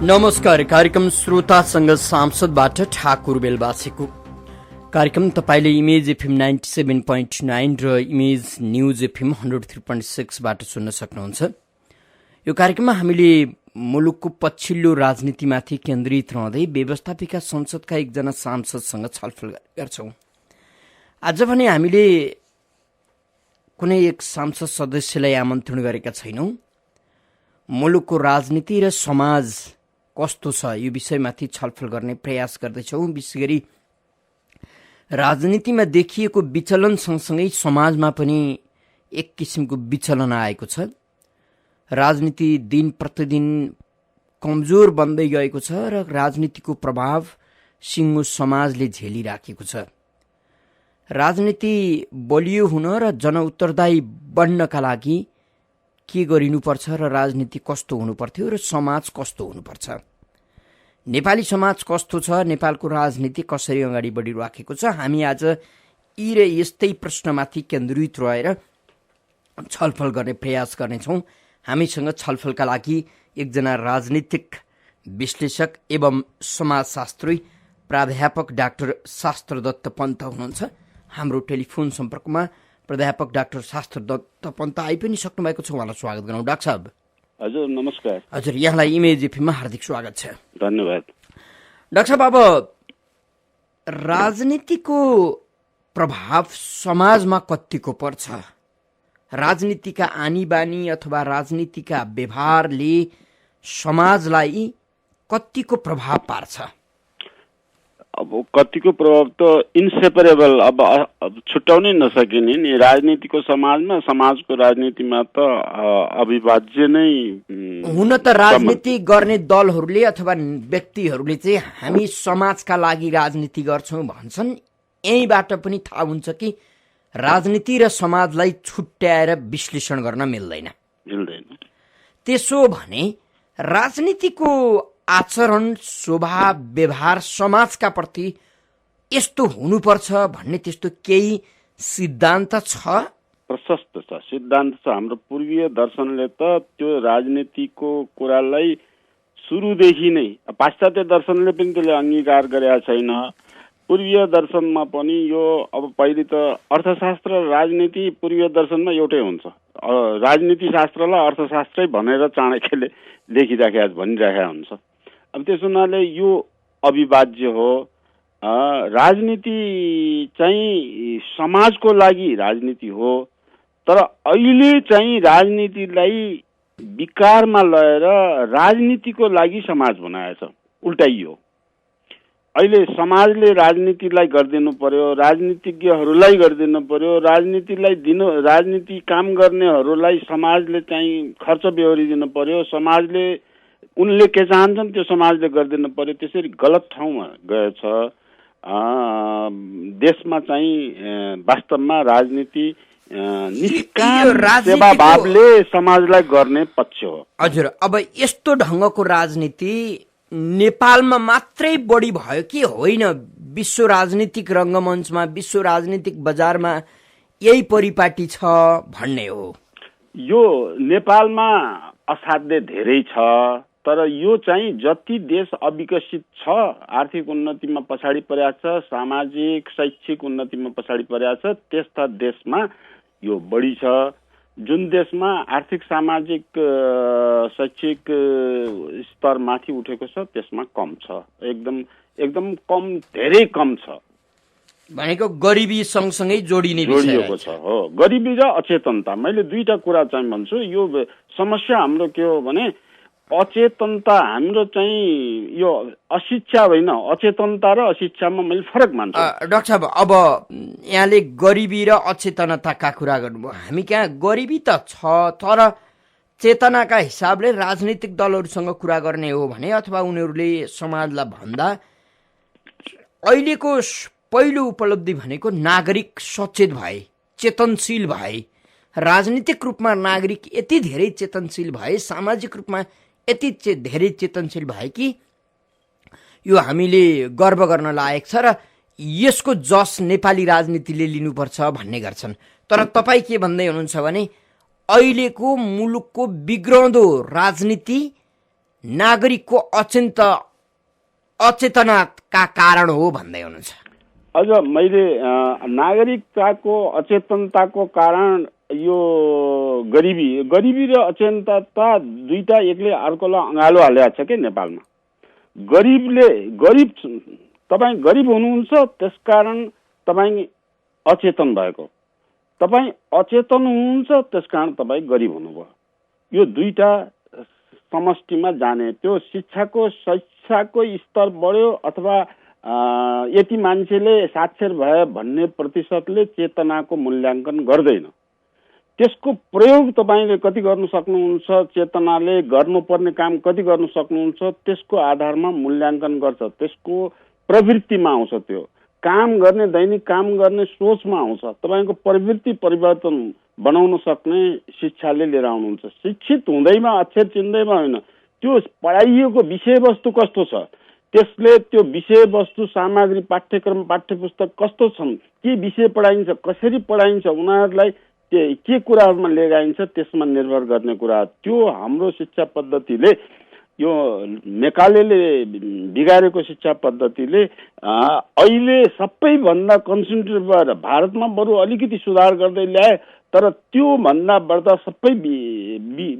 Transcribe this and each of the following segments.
नमस्कार। कार्यक्रम श्रोतासँग सांसदबाट ठाकुर बेलबासीको कार्यक्रम तपाईले इमेज एफएम 97.9 र इमेज न्यूज एफएम 103.6 बाट सुन्न सक्नुहुन्छ। यो कार्यक्रममा हामीले मुलुकको पछिल्लो राजनीतिमाथि केन्द्रित रहँदै व्यवस्थापिका संसदका एकजना सांसदसँग छलफल गर्छौं। आज भने हामीले कुनै एक सांसद सदस्यलाई आमन्त्रण गरेका छैनौं। मुलुकको राजनीति र समाज कस्तो छ यो विषयमाथि छलफल गर्ने प्रयास गर्दैछौं। विशेष गरी राजनीतिमा देखिएको विचलन सँगसँगै समाजमा पनि एक किसिमको विचलन आएको छ। राजनीति दिन प्रतिदिन कमजोर बन्दै गएको छ र राजनीतिको प्रभाव सिङ्गो समाजले झेलिराखेको छ। राजनीति बलियो हुन र जनउत्तरदायी बन्नका लागि के गरिनुपर्छ र राजनीति कस्तो हुनुपर्थ्यो र समाज कस्तो हुनुपर्छ, नेपाली समाज कस्तो छ, नेपालको राजनीति कसरी अगाडि बढिराखेको छ, हामी आज यी र यस्तै प्रश्नमाथि केन्द्रित रहेर छलफल गर्ने प्रयास गर्नेछौँ। हामीसँग छलफलका लागि एकजना राजनीतिक विश्लेषक एवं समाजशास्त्री प्राध्यापक डाक्टर शास्त्रदत्त पन्त हुनुहुन्छ। हाम्रो टेलिफोन सम्पर्कमा प्राध्यापक डाक्टर शास्त्रदत्त पन्त आइ पनि सक्नु भएको छ। उहाँलाई स्वागत गरौँ। डाक्टर साहब हजुर नमस्कार। हजुर यहाँलाई इमेज एफएममा हार्दिक स्वागत छ। धन्यवाद। डाक्टर साहब, अब राजनीतिको प्रभाव समाजमा कतिको पर्छ? राजनीतिका आनी बानी अथवा राजनीतिका व्यवहारले समाजलाई कतिको प्रभाव पार्छ? अब कतिको प्रभाव त इन्सेपरेबल, अब छुट्याउनै नसकिने नि। राजनीतिको समाजमा, समाजको राजनीतिमा त अविभाज्य नै हुन त राजनीति गर्ने दलहरूले अथवा व्यक्तिहरूले चाहिँ हामी समाजका लागि राजनीति गर्छौं भन्छन्। यहीबाट पनि थाहा हुन्छ कि राजनीति र समाजलाई छुट्याएर विश्लेषण गर्न मिल्दैन। त्यसो भने राजनीतिको आचरण, स्वभाव, व्यवहार समाजका प्रति यस्तो हुनुपर्छ भन्ने त्यस्तो केही सिद्धान्त छ? प्रशस्त छ, सिद्धान्त छ। हाम्रो पूर्वीय दर्शनले त त्यो राजनीतिको कुरालाई सुरुदेखि नै, पाश्चात्य दर्शनले पनि त्यसले अंगीकार गरेका छैन। पूर्वीय दर्शनमा पनि यो, अब पहिले त अर्थशास्त्र र राजनीति पूर्वीय दर्शनमा एउटै हुन्छ। राजनीति शास्त्रलाई अर्थशास्त्रै भनेर चाणक्यले लेखिराखेका भनिराखेका हुन्छ। अब त्यसो हुनाले यो अविभाज्य हो। राजनीति चाहिँ समाजको लागि राजनीति हो, तर अहिले चाहिँ राजनीतिलाई विकारमा लगेर राजनीतिको लागि समाज बनाएछ। उल्टाइयो। अहिले समाजले राजनीतिलाई गरिदिनु पर्यो, राजनीतिज्ञहरूलाई गरिदिनु पर्यो, राजनीति काम गर्नेहरूलाई समाजले चाहिँ खर्च बेहोरिदिनु पर्यो, समाजले उनले के चाहन्छन् त्यो समाजले गरिदिनु पर्यो। त्यसरी गलत ठाउँमा गएछ। देशमा चाहिँ वास्तवमा राजनीति निष्काम सेवाभावले समाजलाई गर्ने पक्ष हो। हजुर, अब यस्तो ढङ्गको राजनीति नेपालमा मात्रै बढी भयो कि होइन? विश्व राजनीतिक रङ्गमञ्चमा, विश्व राजनीतिक बजारमा यही परिपाटी छ भन्ने हो? यो नेपालमा असाध्य धेरै छ, तर यो चाहिँ जति देश अविकसित छ, आर्थिक उन्नतिमा पछाडि परेको छ, सामाजिक शैक्षिक उन्नतिमा पछाडि परेको छ, त्यस्ता देशमा यो बढी छ। जुन देशमा आर्थिक सामाजिक शैक्षिक स्तर माथि उठेको छ त्यसमा कम छ। एकदम कम, धेरै कम छ। भनेको गरिबी सँगसँगै जोडिएको छ। हो, गरिबी र अचेतनता। मैले दुईटा कुरा चाहिँ भन्छु। यो समस्या हाम्रो के हो भने अचेतनता हाम्रो चाहिँ यो अशिक्षा होइन, अचेतनता र अशिक्षामा मैले फरक मान्छु। डाक्टर साहब, अब यहाँले गरिबी र अचेतनताका कुरा गर्नुभयो। हामी कहाँ गरिबी त छ, तर चेतनाका हिसाबले राजनीतिक दलहरूसँग कुरा गर्ने हो भने अथवा उनीहरूले समाजलाई भन्दा अहिलेको पहिलो उपलब्धि भनेको नागरिक सचेत भए, चेतनशील भए। राजनीतिक रूपमा नागरिक यति धेरै चेतनशील भए, सामाजिक रूपमा यति धेरै चेतनशील भए कि यो हामीले गर्व गर्न लायक छ र यसको जस नेपाली राजनीतिले लिनुपर्छ भन्ने गर्छन्। तर तपाईँ के भन्दै हुनुहुन्छ भने अहिलेको मुलुकको बिग्रँदो राजनीति नागरिकको अचेतनाका कारण हो भन्दै हुनुहुन्छ। अझ मैले नागरिकताको अचेतनताको कारण यो गरिबी र अचेतनता दुईटा एकले अर्कोलाई अँगालो हालेको छ के नेपालमा। गरिब तपाईँ गरिब हुनुहुन्छ, त्यसकारण तपाईँ अचेतन भएको, तपाईँ अचेतन हुनुहुन्छ त्यसकारण तपाईँ गरिब हुनुभयो। यो दुईटा समष्टिमा जाने, त्यो शिक्षाको स्तर बढ्यो अथवा यति मान्छेले साक्षर भए भन्ने प्रतिशतले चेतनाको मूल्याङ्कन गर्दैन। त्यसको प्रयोग तपाईँले कति गर्न सक्नुहुन्छ, चेतनाले गर्नुपर्ने काम कति गर्न सक्नुहुन्छ, त्यसको आधारमा मूल्याङ्कन गर्छ। त्यसको प्रवृत्तिमा आउँछ, त्यो काम गर्ने दैनिक काम गर्ने सोचमा आउँछ। तपाईँको प्रवृत्ति परिवर्तन बनाउन सक्ने शिक्षाले लिएर आउनुहुन्छ। शिक्षित हुँदैमा अक्षर चिन्दैमा होइन, त्यो पढाइएको विषयवस्तु कस्तो छ, त्यसले त्यो विषयवस्तु सामग्री पाठ्यक्रम पाठ्यपुस्तक कस्तो छन्, के विषय पढाइन्छ, कसरी पढाइन्छ, उनीहरूलाई के कुराहरूमा लगाइन्छ, त्यसमा निर्भर गर्ने कुरा। त्यो हाम्रो शिक्षा पद्धतिले, यो मेकालेले बिगारेको शिक्षा पद्धतिले अहिले सबैभन्दा कन्सन्ट्रेट भएर भारतमा बरु अलिकति सुधार गर्दै ल्याए, तर त्यो भन्दा बढ्दा सबै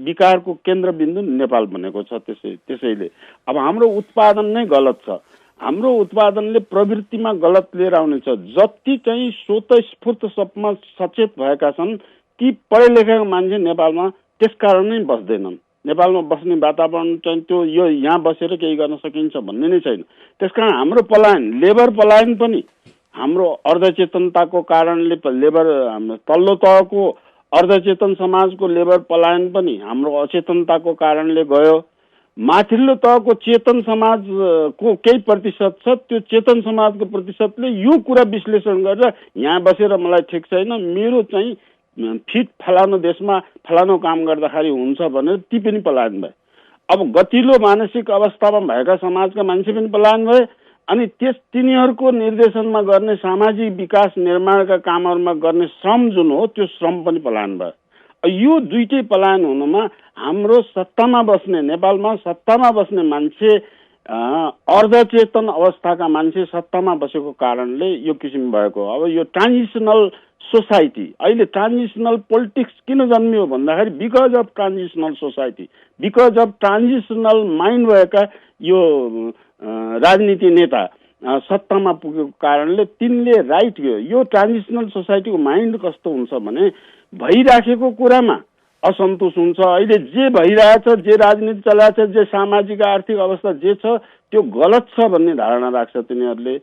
विकारको केन्द्रबिन्दु नेपाल बनेको छ। त्यसैले अब हाम्रो उत्पादन नै गलत छ। हाम्रो उत्पादनले प्रवृत्तिमा गलत लिएर आउनेछ। जति चाहिँ स्वतस्फूर्त सबमा सचेत भएका छन् ती पढे लेखेका मान्छे नेपालमा त्यसकारण नै बस्दैनन्। नेपालमा बस्ने वातावरण चाहिँ त्यो यो यहाँ बसेर केही गर्न सकिन्छ भन्ने नै छैन। त्यसकारण हाम्रो पलायन, लेबर पलायन पनि हाम्रो अर्धचेतनताको कारणले, लेबर हाम्रो तल्लो तहको अर्धचेतन समाजको लेबर पलायन पनि हाम्रो अचेतनताको कारणले गयो। माथिल्लो तहको चेतन समाजको केही प्रतिशत छ, त्यो चेतन समाजको प्रतिशतले यो कुरा विश्लेषण गरेर यहाँ बसेर मलाई ठिक छैन, मेरो चाहिँ फिट फलानो देशमा फलानो काम गर्दाखेरि हुन्छ भनेर ती पनि पलायन भए। अब गतिलो मानसिक अवस्थामा भएका समाजका मान्छे पनि पलायन भए। अनि तिनीहरूको निर्देशनमा गर्ने सामाजिक विकास निर्माणका कामहरूमा गर्ने श्रम जुन हो, त्यो श्रम पनि पलायन भयो। यो दुईटै पलायन हुनुमा हाम्रो सत्तामा बस्ने, नेपालमा सत्तामा बस्ने मान्छे, अर्धचेतन अवस्थाका मान्छे सत्तामा बसेको कारणले यो किसिम भएको। अब यो ट्रान्जिसनल सोसाइटी, अहिले ट्रान्जिसनल पोलिटिक्स किन जन्मियो भन्दाखेरि because of transitional society, because of transitional mind भएका यो राजनीति नेता सत्तामा पुगेको कारणले तिनले राइट यो ट्रान्जिसनल सोसाइटीको माइन्ड कस्तो हुन्छ भने भइराखेको कुरामा असन्तोष हुन्छ। अहिले जे भइरहेछ, जे राजनीति चलाएको छ, जे सामाजिक आर्थिक अवस्था जे छ त्यो गलत छ भन्ने धारणा राख्छ तिनीहरूले।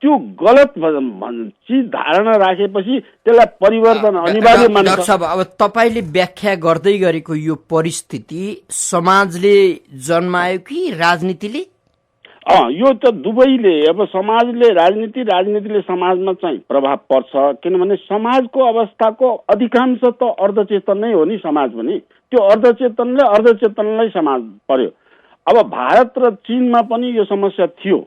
त्यो गलत चिज धारणा राखेपछि त्यसलाई परिवर्तन अनिवार्य मान्छ। डाक्टर साहब, अब तपाईले व्याख्या गर्दै गरेको यो परिस्थिति समाजले जन्मायो कि राजनीतिले? यो त दुवैले। अब समाजले राजनीतिले समाजमा चाहिँ प्रभाव पर्छ, किनभने समाजको अवस्थाको अधिकांश त अर्धचेतन नै हो नि समाज पनि। त्यो अर्धचेतनलाई समाज पर्यो। अब भारत र चीनमा पनि यो समस्या थियो।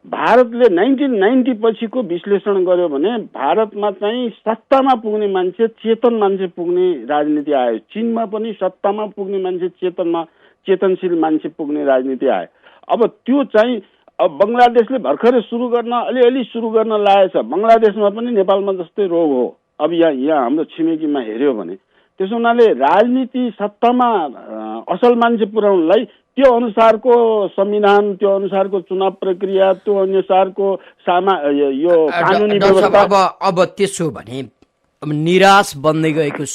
भारतले 1990 पछिको विश्लेषण गर्यो भने भारतमा चाहिँ सत्तामा पुग्ने मान्छे, चेतन मान्छे पुग्ने राजनीति आयो। चीनमा पनि सत्तामा पुग्ने मान्छे, चेतनशील मान्छे पुग्ने राजनीति आयो। अब त्यो चाहिँ अब बङ्गलादेशले भर्खरै अलिअलि सुरु गर्न लागेछ। बङ्गलादेशमा पनि नेपालमा जस्तै रोग हो। अब यहाँ हाम्रो छिमेकीमा हेऱ्यो भने त्यसो हुनाले राजनीति सत्तामा असल मान्छे पुर्याउनलाई त्यो अनुसारको संविधान, त्यो अनुसारको चुनाव प्रक्रिया, त्यो अनुसारको यो कानुनी व्यवस्था। अब त्यसो भने अब निराश बन्दै गएको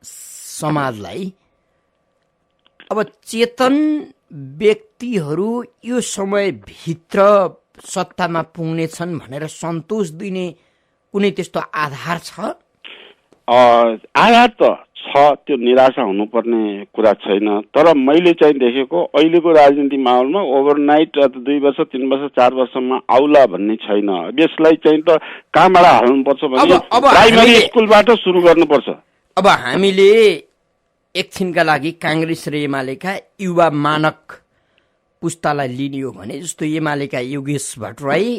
समाजलाई अब चेतन व्यक्तिहरू यो समयभित्र सत्तामा पुग्नेछन् भनेर सन्तोष दिने कुनै त्यस्तो आधार छ? आधार त छ, त्यो निराशा हुनुपर्ने कुरा छैन। तर मैले चाहिँ देखेको अहिलेको राजनीति माहौलमा ओभरनाइट 2 वर्ष 3 वर्ष 4 वर्षमा आउला भन्ने छैन। यसलाई चाहिँ त कहाँबाट हाल्नुपर्छ भने प्राइमरी स्कुलबाट सुरु गर्नुपर्छ। अब हामीले एकछिनका लागि काङ्ग्रेस र एमालेका युवा मानक पुस्तालाई लिने हो भने, जस्तो एमालेका योगेश भट्टराई,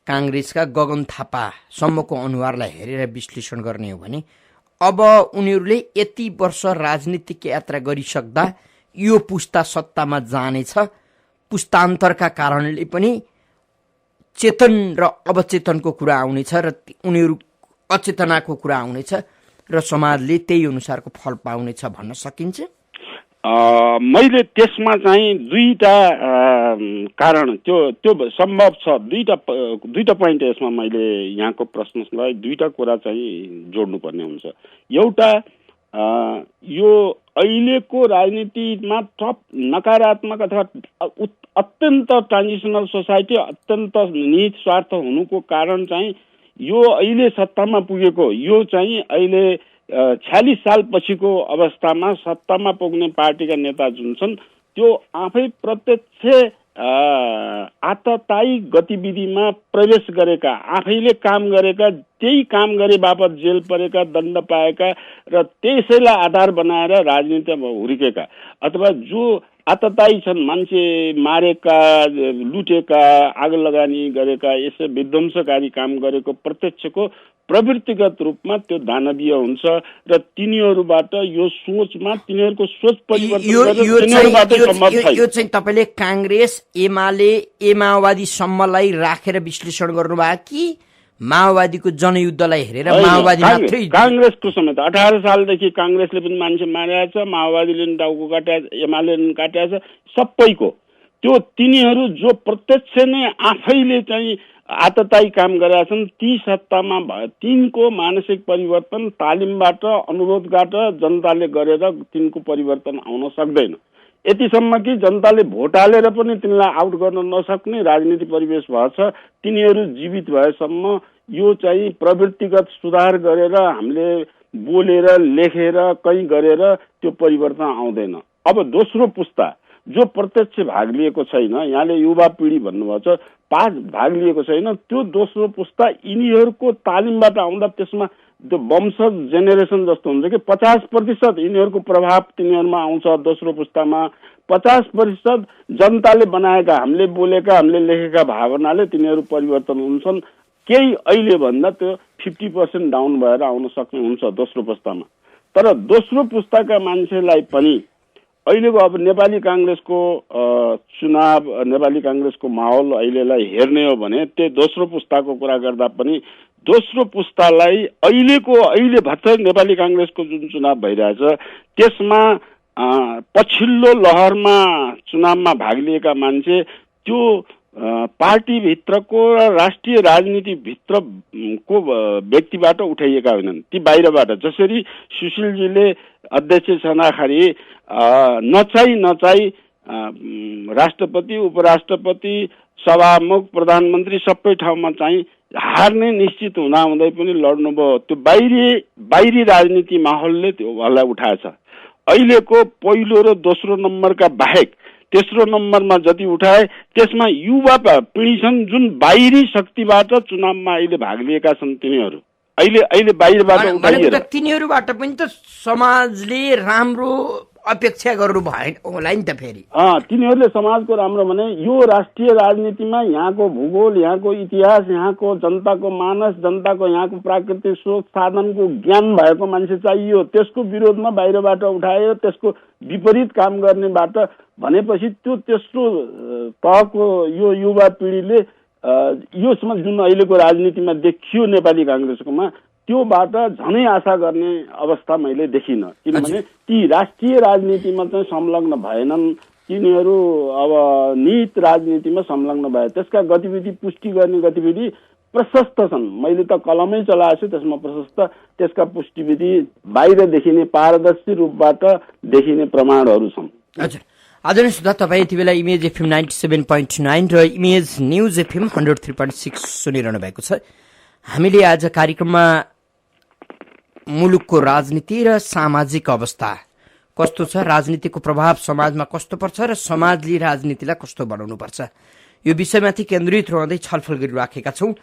काङ्ग्रेसका गगन थापासम्मको अनुहारलाई हेरेर विश्लेषण गर्ने हो भने अब उनीहरूले यति वर्ष राजनीतिक यात्रा गरिसक्दा यो पुस्ता सत्तामा जानेछ, पुस्तान्तरका कारणले पनि चेतन र अवचेतनको कुरा आउनेछ र उनीहरू अचेतनाको कुरा आउनेछ र समाजले त्यही अनुसारको फल पाउनेछ भन्न सकिन्छ। मैले त्यसमा चाहिँ दुईटा कारण त्यो सम्भव छ। दुईटा पोइन्ट यसमा मैले यहाँको प्रश्नलाई दुईटा कुरा चाहिँ जोड्नुपर्ने हुन्छ। एउटा यो अहिलेको राजनीतिमा टप नकारात्मक अथवा अत्यन्त ट्रान्जिसनल सोसाइटी, अत्यन्त निहित स्वार्थ हुनुको कारण चाहिँ यो अहिले सत्तामा पुगेको, यो चाहिँ अहिले 46 साल पछिको अवस्थामा सत्तामा पुग्ने पार्टीका नेता जुन छन् त्यो आफै प्रत्यक्ष आततायी गतिविधिमा प्रवेश गरेका, आफैले काम गरेका, त्यही काम गरे बापत जेल परेका, दण्ड पाएका र त्यसैलाई आधार बनाएर राजनीतिमा हुर्केका अथवा जो आततायी छन्, मान्छे मारेका, लुटेका, आगो लगानी गरेका, यसै विध्वंसकारी काम गरेको प्रत्यक्षको प्रवृत्तिगत रूपमा त्यो दानवीय हुन्छ र तिनीहरूबाट यो सोचमा तिनीहरूको सोच परिवर्तन यो चाहिँ तपाईले कांग्रेस ए माओवादी सम्मलाई राखेर विश्लेषण गर्नुभयो कि माओवादीको जनयुद्धलाई हेरेर माओवादी मात्रै? कांग्रेसको समेत 18 सालदेखि कांग्रेसले पनि मान्छे मारेको छ, माओवादीले पनि टाउको काटेको, एमाले पनि काटेको छ, सबैको त्यो तिनीहरू जो प्रत्यक्ष नै आफैले चाहिँ आततायी काम गरेका छन् ती सत्तामा भयो, तिनको मानसिक परिवर्तन तालिमबाट, अनुरोधबाट जनताले गरेर तिनको परिवर्तन आउन सक्दैन। यतिसम्म कि जनताले भोट हालेर पनि तिनलाई आउट गर्न नसक्ने राजनीति परिवेश भएछ। तिनीहरू जीवित भएसम्म यो चाहिँ प्रवृत्तिगत सुधार गरेर हामीले बोलेर लेखेर कहीँ गरेर त्यो परिवर्तन आउँदैन। अब दोस्रो पुस्ता जो प्रत्यक्ष भाग लिएको छैन, यहाँले युवा पिँढी भन्नुभएको छ, भाग लिएको छैन, त्यो दोस्रो पुस्ता यिनीहरूको तालिमबाट आउँदा त्यसमा त्यो वंशज जेनेरेसन जस्तो हुन्छ कि 50% यिनीहरूको प्रभाव तिनीहरूमा आउँछ। दोस्रो पुस्तामा 50% जनताले बनाएका, हामीले बोलेका, हामीले लेखेका भावनाले तिनीहरू परिवर्तन हुन्छन्। केही अहिले भन्दा त्यो 50% डाउन भएर आउन सक्ने हुन्छ दोस्रो पुस्तामा। तर दोस्रो पुस्ताका मान्छेलाई पनि अहिलेको अब नेपाली कांग्रेसको चुनाव, नेपाली कांग्रेसको माहौल अहिलेलाई हेर्ने हो भने त्यो दोस्रो पुस्ताको कुरा गर्दा पनि दोस्रो पुस्तालाई अहिले भर्खर नेपाली कांग्रेसको जुन चुनाव भइरहेछ त्यसमा पछिल्लो लहरमा चुनावमा भाग लिएका मान्छे त्यो पार्टीभित्रको र राष्ट्रिय राजनीतिभित्रको व्यक्तिबाट उठाइएका होइनन्, ती बाहिरबाट। जसरी सुशीलजीले अध्यक्ष छँदाखेरि नचाही राष्ट्रपति, उपराष्ट्रपति, सभामुख, प्रधानमन्त्री सबै ठाउँमा चाहिँ हार्ने निश्चित हुँदाहुँदै पनि लड्नुभयो। त्यो बाहिरी राजनीति माहौलले त्यो उहाँलाई उठाएछ। अहिलेको पहिलो र दोस्रो नम्बरका बाहेक तेस्रो नम्बरमा जति उठाए त्यसमा युवा पिँढी छन् जुन बाहिरी शक्तिबाट चुनावमा अहिले भाग लिएका छन्। तिनीहरू अहिले बाहिरबाट उठाइएर तिनीहरूबाट पनि त समाजले राम्रो अपेक्षा गर्नु भएन होला नि त। फेरि तिनीहरूले समाजको राम्रो भने यो राष्ट्रिय राजनीतिमा यहाँको भूगोल, यहाँको इतिहास, यहाँको जनताको मानस, जनताको यहाँको प्राकृतिक स्रोत साधनको ज्ञान भएको मान्छे चाहियो। त्यसको विरोधमा बाहिरबाट उठाएर त्यसको विपरीत काम गर्नेबाट भनेपछि त्यो तेस्रो तहको यो युवा पिँढीले यो जुन अहिलेको राजनीतिमा देखियो नेपाली कांग्रेसकोमा त्योबाट झनै आशा गर्ने अवस्था मैले देखिनँ। किनभने ती राष्ट्रिय राजनीतिमा चाहिँ संलग्न भएनन्, तिनीहरू अब निहित राजनीतिमा संलग्न भए। त्यसका गतिविधि पुष्टि गर्ने गतिविधि प्रशस्त छन्। मैले त कलमै चलाएको छु त्यसमा प्रशस्त, त्यसका पुष्टिविधि बाहिर देखिने पारदर्शी रूपबाट देखिने प्रमाणहरू छन्। हजुर आदरणीय सुधा, तपाईँ यति बेला इमेज एफएम 97.9 र इमेज न्युज एफएम 103.6 सुनिरहनु भएको छ। हामीले आज कार्यक्रममा मुलुकको राजनीति र सामाजिक अवस्था कस्तो छ, राजनीतिको प्रभाव समाजमा कस्तो पर्छ र समाजले राजनीतिलाई कस्तो बनाउनु पर्छ, यो विषयमाथि केन्द्रित रहँदै छलफल गरिराखेका छौँ।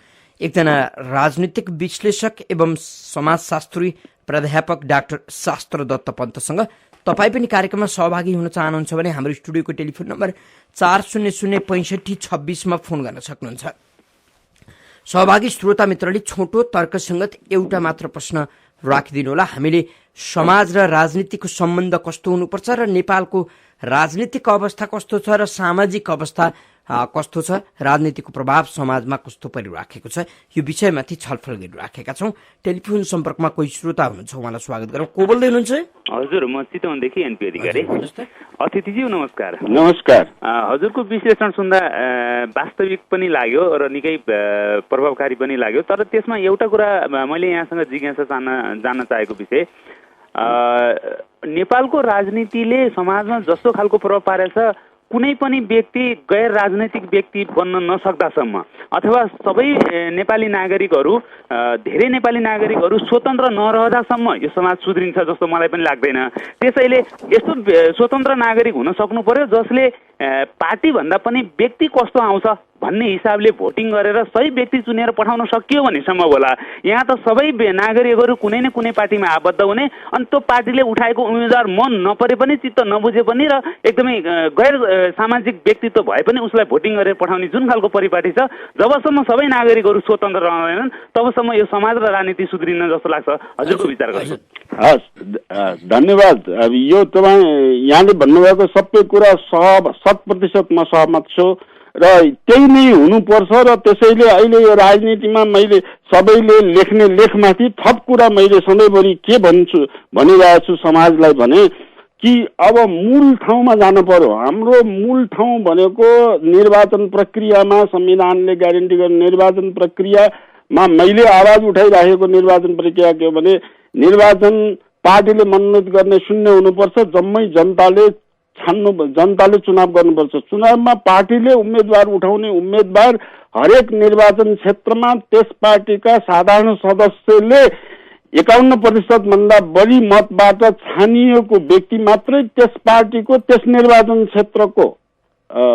एकजना राजनीतिक विश्लेषक एवं समाजशास्त्री प्राध्यापक डाक्टर शास्त्र दत्त पन्तसँग। तपाईँ पनि कार्यक्रममा सहभागी हुन चाहनुहुन्छ भने हाम्रो स्टुडियोको टेलिफोन नम्बर 400656 मा फोन गर्न सक्नुहुन्छ। सहभागी श्रोता मित्रले छोटो तर्कसंगत एउटा मात्र प्रश्न राखिदिनु होला। हामीले समाज र राजनीतिको सम्बन्ध कस्तो हुनुपर्छ र नेपालको राजनीतिक अवस्था कस्तो छ र सामाजिक अवस्था कस्तो छ, राजनीतिको प्रभाव समाजमा कस्तो परिराखेको छ, यो विषयमाथि छलफल गरिराखेका छौँ। टेलिफोन सम्पर्कमा कोही श्रोता हुनुहुन्छ, उहाँलाई स्वागत गरौँ। को बोल्दै हुनुहुन्छ? हजुर, म चितवनदेखि एनपी अधिकारी। अतिथिज्यू नमस्कार। नमस्कार। हजुरको विश्लेषण सुन्दा वास्तविक पनि लाग्यो र निकै प्रभावकारी पनि लाग्यो, तर त्यसमा एउटा कुरा मैले यहाँसँग जिज्ञासा जान्न चाहेको विषय, नेपालको राजनीतिले समाजमा जस्तो खालको प्रभाव पारेछ कुनै पनि व्यक्ति गैर राजनैतिक व्यक्ति बन्न नसक्दासम्म अथवा सबै नेपाली नागरिकहरू धेरै नेपाली नागरिकहरू स्वतन्त्र नरहँदासम्म यो समाज सुध्रिन्छ जस्तो मलाई पनि लाग्दैन। त्यसैले यस्तो स्वतन्त्र नागरिक हुन सक्नु पर्यो जसले पार्टी भन्दा पनि व्यक्ति कस्तो आउँछ भन्ने हिसाबले भोटिङ गरेर सही व्यक्ति चुनेर पठाउन सकियो भने सम्भव होला। यहाँ त सबै नागरिकहरू कुनै न कुनै पार्टीमा आबद्ध हुने, अनि त्यो पार्टीले उठाएको उम्मेदवार मन नपरे पनि चित्त नबुझे पनि र एकदमै गैर सामाजिक व्यक्तित्व भए पनि उसलाई भोटिङ गरेर पठाउने जुन खालको परिपाटी छ, जबसम्म सबै नागरिकहरू स्वतन्त्र रहँदैनन् तबसम्म यो समाज र राजनीति सुध्रिन जस्तो लाग्छ। हजुरको विचार गर्छु। हस्, धन्यवाद। अब यो तपाईँ यहाँले भन्नुभएको सबै कुरा 100% म सहमत छु र त्यही नै हुनुपर्छ र त्यसैले अहिले यो राजनीतिमा मैले सबैले लेख्ने लेखमाथि थप कुरा मैले सधैँभरि के भनिरहेको छु समाजलाई भने कि अब मूल ठाउँमा जानु पर्यो। हाम्रो मूल ठाउँ भनेको निर्वाचन प्रक्रियामा संविधानले ग्यारेन्टी गर्ने निर्वाचन प्रक्रियामा मैले आवाज उठाइराखेको निर्वाचन प्रक्रिया के हो भने निर्वाचन पार्टीले मनोनित गर्ने शून्य हुनुपर्छ, जम्मै जनताले चुनाव गर्नुपर्छ। चुनावमा पार्टीले उम्मेदवार उठाउने उम्मेदवार हरेक निर्वाचन क्षेत्रमा त्यस पार्टीका साधारण सदस्यले 51% भन्दा बढी मतबाट छानिएको व्यक्ति मात्रै त्यस पार्टीको त्यस निर्वाचन क्षेत्रको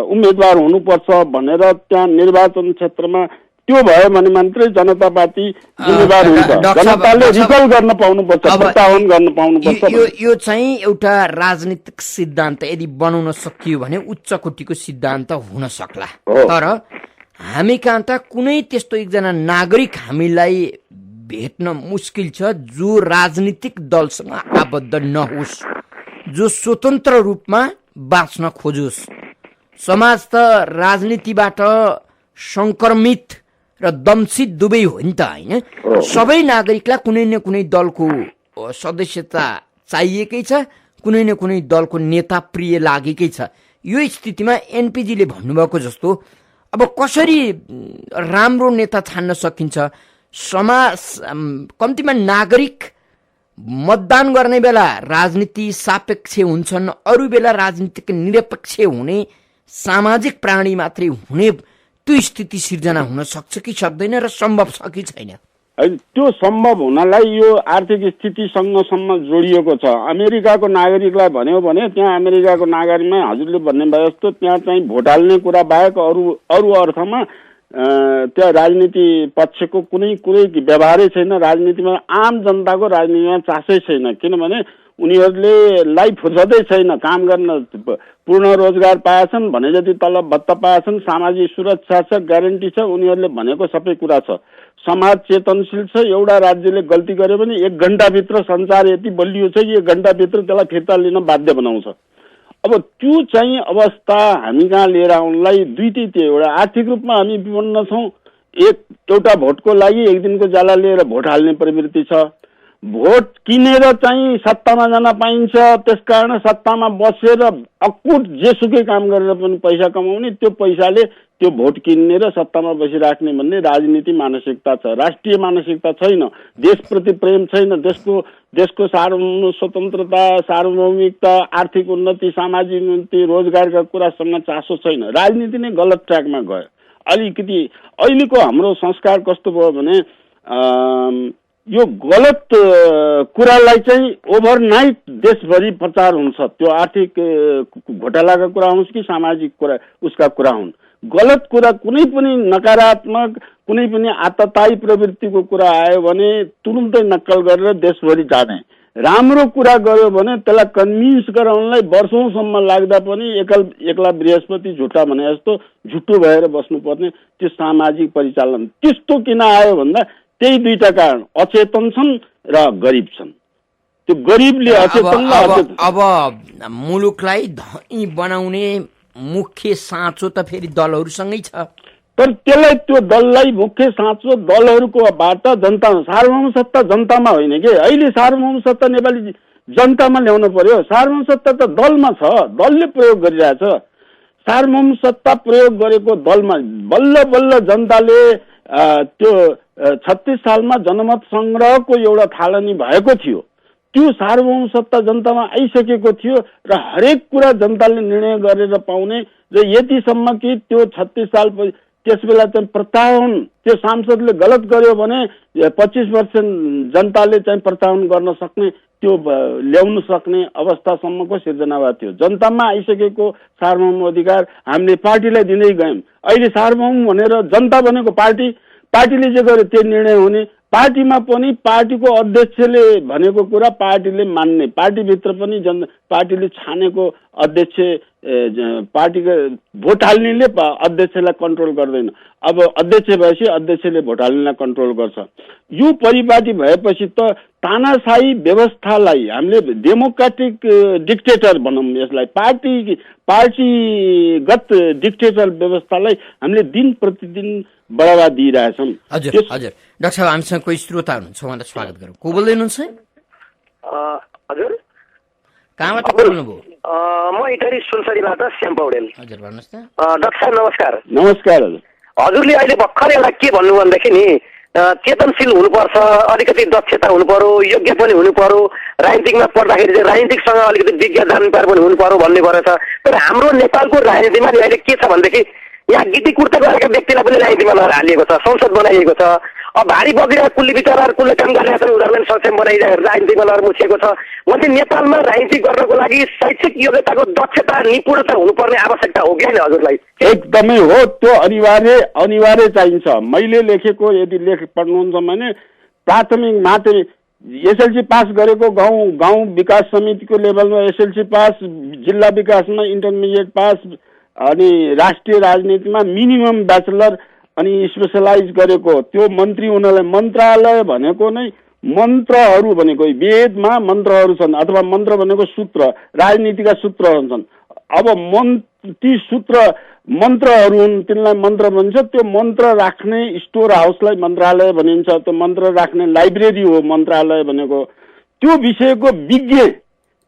उम्मेदवार हुनुपर्छ भनेर त्यहाँ निर्वाचन क्षेत्रमा त्यो भयो भने मात्रै जनता पार्टी जिम्मेवार हुन्छ। जनताले रिकल गर्न पाउनुपर्छ, प्रत्याह्वान गर्न पाउनुपर्छ। यो चाहिँ एउटा राजनीतिक सिद्धान्त यदि बनाउन सकियो भने उच्च कोटिको सिद्धान्त हुन सक्ला। तर हामी कहाँ त कुनै त्यस्तो एकजना नागरिक हामीलाई भेट्न मुस्किल छ जो राजनीतिक दलसँग आबद्ध नहोस्, जो स्वतन्त्र रूपमा बाँच्न खोजोस्। समाज त राजनीतिबाट संक्रमित र दम्सित दुवै हो नि त, होइन? सबै नागरिकलाई कुनै न कुनै दलको सदस्यता चाहिएकै छ, कुनै न कुनै दलको नेता प्रिय लागेकै छ। यो स्थितिमा एनपीजीले भन्नुभएको जस्तो अब कसरी राम्रो नेता छान्न सकिन्छ? समाज कम्तीमा नागरिक मतदान गर्ने बेला राजनीति सापेक्ष हुन्छन्, अरू बेला राजनीतिक निरपेक्ष हुने सामाजिक प्राणी मात्रै हुने त्यो स्थिति सिर्जना हुन सक्छ कि सक्दैन र सम्भव छ कि छैन? त्यो सम्भव हुनलाई यो आर्थिक स्थितिसँगसम्म जोडिएको छ। अमेरिकाको नागरिकलाई भन्यो भने त्यहाँ अमेरिकाको नागरिकमा हजुरले भन्ने भए जस्तो त्यहाँ चाहिँ भोट हाल्ने कुरा बाहेक अरू अर्थमा त्यहाँ राजनीति पक्षको कुनै व्यवहारै छैन। राजनीतिमा आम जनताको राजनीतिमा चासै छैन, किनभने उनीहरूले फुर्सदै छैन काम गर्न। पूर्ण रोजगार पाएछन्, भने जति तलब भत्ता पाएछन्, सामाजिक सुरक्षा छ, ग्यारेन्टी छ, उनीहरूले भनेको सबै कुरा छ। समाज चेतनशील छ। एउटा राज्यले गल्ती गर्यो भने 1 घण्टाभित्र संसार यति बलियो छ कि 1 घण्टाभित्र त्यसलाई फिर्ता लिन बाध्य बनाउँछ। अब त्यो चाहिँ अवस्था हामी कहाँ लिएर आउनलाई दुईटै थियो। एउटा आर्थिक रूपमा हामी विपन्न छौँ, एउटा भोटको लागि एक दिनको जाला लिएर भोट हाल्ने प्रवृत्ति छ। भोट किनेर चाहिँ सत्तामा जान पाइन्छ, त्यसकारण सत्तामा बसेर अकुट जेसुकै काम गरेर पनि पैसा कमाउने, त्यो पैसाले त्यो भोट किन्ने र सत्तामा बसिराख्ने भन्ने राजनीति मानसिकता छ। राष्ट्रिय मानसिकता छैन, देशप्रति प्रेम छैन, देशको स्वतन्त्रता, सार्वभौमिकता, आर्थिक उन्नति, सामाजिक उन्नति, रोजगारका कुरासँग चासो छैन। राजनीति नै गलत ट्र्याकमा गयो। अलिकति अहिलेको हाम्रो संस्कार कस्तो भयो भने यो गलत कुरालाई चाहिँ ओभरनाइट देशभरि प्रचार हुन्छ। त्यो आर्थिक घोटालाका कुरा होस् कि सामाजिक कुरा उसका कुरा हुन्, गलत कुरा कुनै पनि नकारात्मक कुनै पनि आततायी प्रवृत्तिको कुरा आयो भने तुरुन्तै नक्कल गरेर देशभरि जाने। राम्रो कुरा गर्यो भने त्यसलाई कन्भिन्स गराउनलाई वर्षौंसम्म लाग्दा पनि एकला बृहस्पति झुटा भने जस्तो झुटो भएर बस्नुपर्ने त्यो सामाजिक परिचालन त्यस्तो किन आयो भन्दा त्यही दुईटा कारण, अचेतन छन् र गरिब छन्। त्यो गरिबले अचेतन र अचेतन। अब मुलुकलाई धनी बनाउने मुख्य साँचो त फेरि दलहरूसँगै छ। तर त्यसलाई, त्यो दललाई मुख्य साँचो दलहरूकोबाट जनतामा, सार्वभौम सत्ता जनतामा होइन के। अहिले सार्वभौम सत्ता नेपाली जनतामा ल्याउनु पर्यो। सार्वभौम सत्ता त दलमा छ, दलले प्रयोग गरिरहेछ। सार्वभौम सत्ता प्रयोग गरेको दलमा बल्ल बल्ल जनताले त्यो 36 सालमा जनमत संग्रहको एउटा थालनी भएको थियो। त्यो सार्वभौम सत्ता जनतामा आइसकेको थियो र हरेक कुरा जनताले निर्णय गरेर पाउने, र यतिसम्म कि त्यो 36 साल त्यस बेला चाहिँ प्रत्यावन, त्यो सांसदले गलत गर्यो भने 25 वर्ष जनताले चाहिँ प्रत्यावन गर्न सक्ने, त्यो ल्याउन सक्ने अवस्थासम्मको सिर्जना भएको थियो। जनतामा आइसकेको सार्वभौम अधिकार हामीले पार्टीलाई दिँदै गयौँ। अहिले सार्वभौम भनेर जनता भनेको पार्टीले जे गर्यो त्यो निर्णय हुने। पार्टीमा पनि पार्टीको अध्यक्षले भनेको कुरा पार्टीले मान्ने, पार्टीभित्र पनि पार्टीले छानेको अध्यक्ष, पार्टीको भोट हाल्नेले अध्यक्षलाई कन्ट्रोल गर्दैन। अब अध्यक्ष भएपछि अध्यक्षले भोट हाल्नेलाई कन्ट्रोल गर्छ। यो परिपाटी भएपछि त तानाशाही व्यवस्थालाई हामीले डेमोक्रेटिक डिक्टेटर भनौँ, यसलाई पार्टीगत डिक्टेटर व्यवस्थालाई हामीले दिन प्रतिदिन बढावा दिइरहेछौँ। हजुर हजुर, डाक्टर साहब हामीसँग कोही श्रोता हुनुहुन्छ, उहाँलाई स्वागत गरौँ। को बोल्दै हुनुहुन्छ? हजुर, कहाँबाट बोल्नुभयो? म इटरी सुनसरीबाट श्याम पौडेल। हजुर भन्नुहोस् न। डाक्टर साहब नमस्कार। नमस्कार हजुर। हजुरले अहिले भर्खर यसलाई के भन्नु भनेदेखि नि, चेतनशील हुनुपर्छ, अलिकति दक्षता हुनु पर्यो, योग्य पनि हुनु पर्यो, राजनीतिकमा पढ्दाखेरि चाहिँ राजनीतिकसँग अलिकति विज्ञ जानकार पनि हुनु पर्यो भन्ने गरेछ। तर हाम्रो नेपालको राजनीतिमा नि अहिले के छ भनेदेखि यहाँ गिटी कुर्ता गरेका व्यक्तिलाई पनि राजनीतिमा लगेर हालिएको छ, संसद बनाइएको छ। अब भारी बगिरहेको कुल्ली विचार कुल्ले काम गरेका छन्, उनीहरूलाई सक्षम बनाइरहेको राजनीतिमा लगेर मुछिएको छ। भने नेपालमा राजनीति गर्नको लागि शैक्षिक योग्यताको दक्षता, निपुणता हुनुपर्ने आवश्यकता हो कि होइन हजुरलाई? एकदमै हो, त्यो अनिवार्य चाहिन्छ। मैले लेखेको, यदि लेख पढ्नुहुन्छ भने, प्राथमिक माध्यमिक एसएलसी पास गरेको गाउँ विकास समितिको लेभलमा एसएलसी पास, जिल्ला विकासमा इन्टरमिडिएट पास, अनि राष्ट्रिय राजनीतिमा मिनिमम ब्याचलर अनि स्पेसलाइज गरेको त्यो मन्त्री हुनलाई, मन्त्रालय भनेको नै मन्त्रहरू भनेको, वेदमा मन्त्रहरू छन्, अथवा मन्त्र भनेको सूत्र, राजनीतिका सूत्रहरू छन्। अब ती सूत्र मन्त्रहरू हुन्, तिनलाई मन्त्र भनिन्छ। त्यो मन्त्र राख्ने स्टोर हाउसलाई मन्त्रालय भनिन्छ। त्यो मन्त्र राख्ने लाइब्रेरी हो मन्त्रालय भनेको। त्यो विषयको विज्ञ,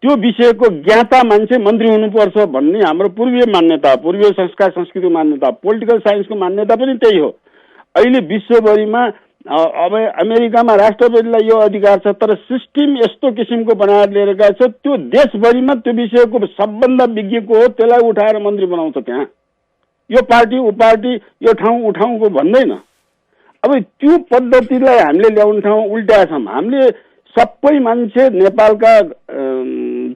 त्यो विषयको ज्ञाता मान्छे मन्त्री हुनुपर्छ भन्ने हाम्रो पूर्वीय मान्यता, पूर्वीय संस्कार संस्कृतिको मान्यता, पोलिटिकल साइन्सको मान्यता पनि त्यही हो। अहिले विश्वभरिमा अब अमेरिकामा राष्ट्रपतिलाई यो अधिकार छ, तर सिस्टम यस्तो किसिमको बनाएर लिएर गएको छ, त्यो देशभरिमा त्यो विषयको सबभन्दा विज्ञको हो, त्यसलाई उठाएर मन्त्री बनाउँछ। त्यहाँ यो पार्टी ऊ पार्टी, यो ठाउँ ऊ ठाउँको भन्दैन। अब त्यो पद्धतिलाई हामीले ल्याउने ठाउँ उल्टा छौँ। हामीले सबै मान्छे नेपालका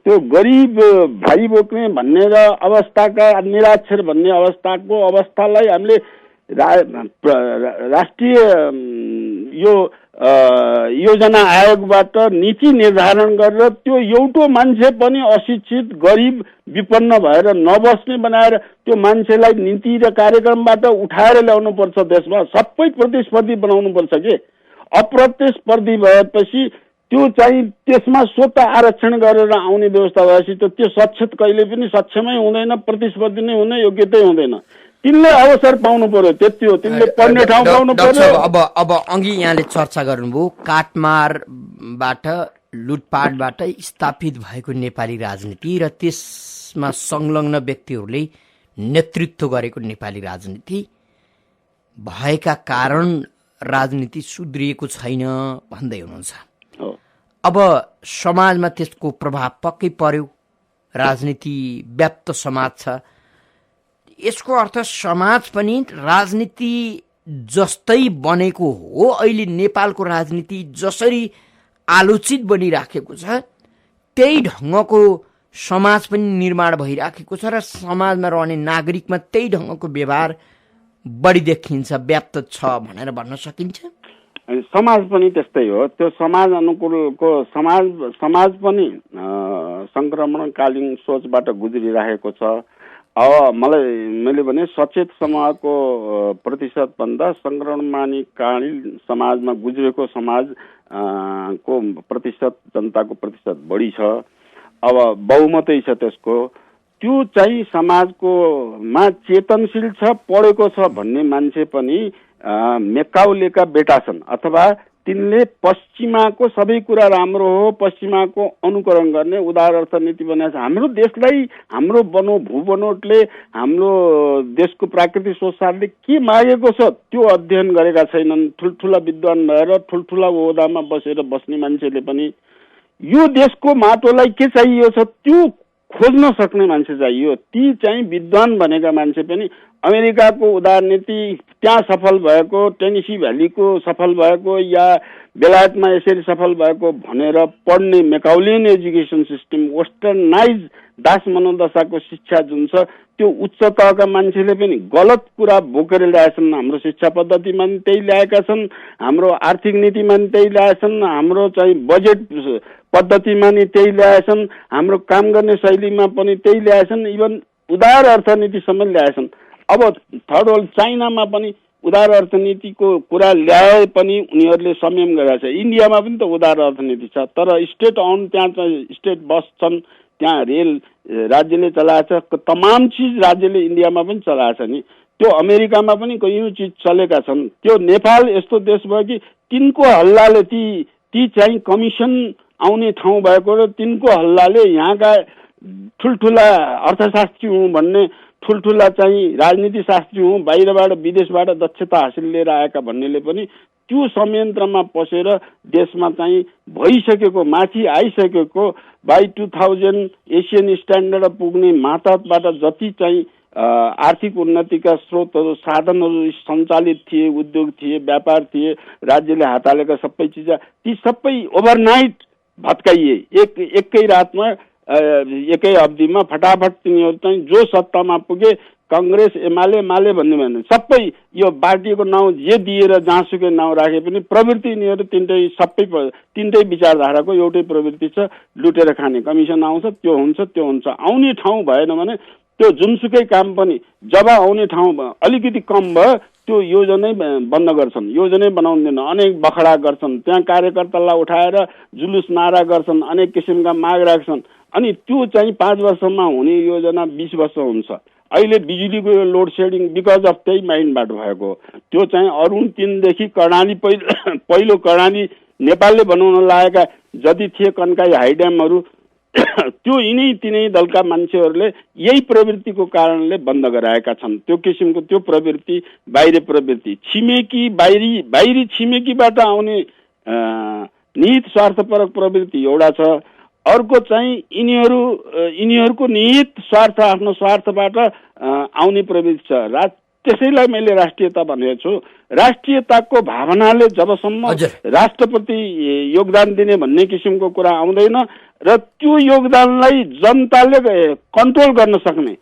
त्यो गरिब भाइ बोक्ने भन्ने र अवस्थाका निराक्षर भन्ने अवस्थालाई हामीले राष्ट्रिय यो योजना आयोगबाट नीति निर्धारण गरेर त्यो एउटो मान्छे पनि अशिक्षित गरिब विपन्न भएर नबस्ने बनाएर त्यो मान्छेलाई नीति र कार्यक्रमबाट उठाएर ल्याउनुपर्छ। देशमा सबै प्रतिस्पर्धी बनाउनुपर्छ के। अप्रतिस्पर्धी भएपछि त्यो चाहिँ त्यसमा स्वतः आरक्षण गरेर आउने व्यवस्था भएपछि त त्यो सक्षम कहिले पनि सक्षमै हुँदैन, प्रतिस्पर्धी नै हुने योग्यतै हुँदैन। तिनले अवसर पाउनु पर्यो, त्यति हो। तिनले पढ्ने ठाउँ पाउनु पर्यो। अब अघि यहाँले चर्चा गर्नुभयो काटमारबाट, लुटपाटबाट स्थापित भएको नेपाली राजनीति र त्यसमा संलग्न व्यक्तिहरूले नेतृत्व गरेको नेपाली राजनीति भएका कारण राजनीति सुध्रिएको छैन भन्दै हुनुहुन्छ। अब समाजमा त्यसको प्रभाव पक्कै पर्यो। राजनीति व्याप्त समाज छ। यसको अर्थ समाज पनि राजनीति जस्तै बनेको हो। अहिले नेपालको राजनीति जसरी आलोचित बनिराखेको छ त्यही ढङ्गको समाज पनि निर्माण भइराखेको छ र समाजमा रहने नागरिकमा त्यही ढङ्गको व्यवहार बढी देखिन्छ, व्याप्त छ भनेर भन्न सकिन्छ। समाज पनि त्यस्तै हो। त्यो समाज अनुकूलको समाज पनि संक्रमणकालीन सोचबाट गुज्रिरहेको छ। अब मैले भने सचेत समूहको प्रतिशतभन्दा सङ्क्रमणकालीन समाजमा गुज्रेको समाज को प्रतिशत, जनताको प्रतिशत बढी छ। अब बहुमतै छ त्यसको। त्यो चाहिँ समाजको मा चेतनशील छ, पढेको छ भन्ने मान्छे पनि मेकाउलेका बेटा छन्, अथवा तिनले पश्चिमाको सबै कुरा राम्रो हो, पश्चिमाको अनुकरण गर्ने उदार अर्थनीति बनाएको छ। हाम्रो देशलाई हाम्रो भूबनोटले, हाम्रो देशको प्राकृतिक स्रोतले के मागेको छ त्यो अध्ययन गरेका छैनन्। ठुल्ठुला विद्वान भएर ठुल्ठुला ओहदामा बस्ने मान्छेले पनि यो देशको माटोलाई के चाहियो छ त्यो खोज्न सक्ने मान्छे चाहियो। ती चाहिँ विद्वान भनेका मान्छे पनि अमेरिकाको उदार नीति त्यहाँ सफल भएको, टेनेसी भ्यालीको सफल भएको, या बेलायतमा यसरी सफल भएको भनेर पढ्ने मेकाउलियन एजुकेसन सिस्टम, वेस्टर्नाइज दास मनोदशाको शिक्षा जुन छ त्यो उच्च तहका मान्छेले पनि गलत कुरा बोकेर ल्याएछन्। हाम्रो शिक्षा पद्धतिमा पनि त्यही ल्याएका छन्, हाम्रो आर्थिक नीतिमा पनि त्यही ल्याएछन्, हाम्रो चाहिँ बजेट पद्धतिमा नि त्यही ल्याएछन्, हाम्रो काम गर्ने शैलीमा पनि त्यही ल्याएछन्, इभन उदार अर्थनीतिसम्म ल्याएछन्। अब थर्ड वर्ल्ड चाइनामा पनि उदार अर्थनीतिको कुरा ल्याए पनि उनीहरूले संयम गरेका छ। इन्डियामा पनि त उदार अर्थनीति छ, तर स्टेट अन त्यहाँ चाहिँ स्टेट बस छन्, त्यहाँ रेल राज्यले चलाएको छ, तमाम चिज राज्यले इन्डियामा पनि चलाएको छ नि। त्यो अमेरिकामा पनि कयौँ चिज चलेका छन्। त्यो नेपाल यस्तो देश भयो कि तिनको हल्लाले ती चाहिँ कमिसन आउने ठाउँ भएको र तिनको हल्लाले यहाँका ठुल्ठुला अर्थशास्त्री हुँ भन्ने, ठुल्ठुला चाहिँ राजनीति शास्त्री हुँ, बाहिरबाट विदेशबाट दक्षता हासिल लिएर आएका भन्नेले पनि त्यो संयन्त्रमा पसेर देशमा चाहिँ भइसकेको, माथि आइसकेको बाई 2000 एसियन स्ट्यान्डर्ड पुग्ने मातहतबाट जति चाहिँ आर्थिक उन्नतिका स्रोतहरू, साधनहरू सञ्चालित थिए, उद्योग थिए, व्यापार थिए, राज्यले हात हालेका सबै चिज ती सबै ओभरनाइट भत्काइए। एकै रातमा, एकै अवधिमा फटाफट तिनीहरू चाहिँ जो सत्तामा पुगे, काङ्ग्रेस एमाले माले भन्ने भएन, सबै यो पार्टीको नाउँ जे दिएर जहाँसुकै नाउँ राखे पनि प्रवृत्ति यिनीहरू तिनटै विचारधाराको एउटै प्रवृत्ति छ, लुटेर खाने। कमिसन आउँछ, त्यो हुन्छ। आउने ठाउँ भएन भने त्यो जुनसुकै काम पनि जब आउने ठाउँ अलिकति कम भयो त्यो योजनै बन्द गर्छन्, योजनै बनाउँदैन, अनेक बखडा गर्छन्, त्यहाँ कार्यकर्तालाई उठाएर जुलुस नारा गर्छन्, अनेक किसिमका माग राख्छन्। अनि त्यो चाहिँ 5 वर्षमा हुने योजना 20 वर्ष हुन्छ। अहिले बिजुलीको यो लोड सेडिङ बिकज अफ त्यही माइन्डबाट भएको। त्यो चाहिँ अरुण 3 देखि कर्णाली पहिलो कर्णाली नेपालले बनाउन लागेका जति थिए कन्काई हाइड्यामहरू त्यो यिनै तिनै दलका मान्छेहरूले यही प्रवृत्तिको कारणले बन्द गराएका छन्। त्यो किसिमको त्यो प्रवृत्ति बाहिरी प्रवृत्ति, बाहिरी छिमेकीबाट आउने निहित स्वार्थपरक प्रवृत्ति एउटा छ। अर्को चाहिँ यिनीहरूको निहित स्वार्थ, आफ्नो स्वार्थबाट आउने प्रवृत्ति छ। त्यसैलाई मैले राष्ट्रियता भनेको छु। राष्ट्रियताको भावनाले जबसम्म राष्ट्रप्रति योगदान दिने भन्ने किसिमको कुरा आउँदैन र त्यो योगदानलाई जनताले कन्ट्रोल गर्न सक्ने,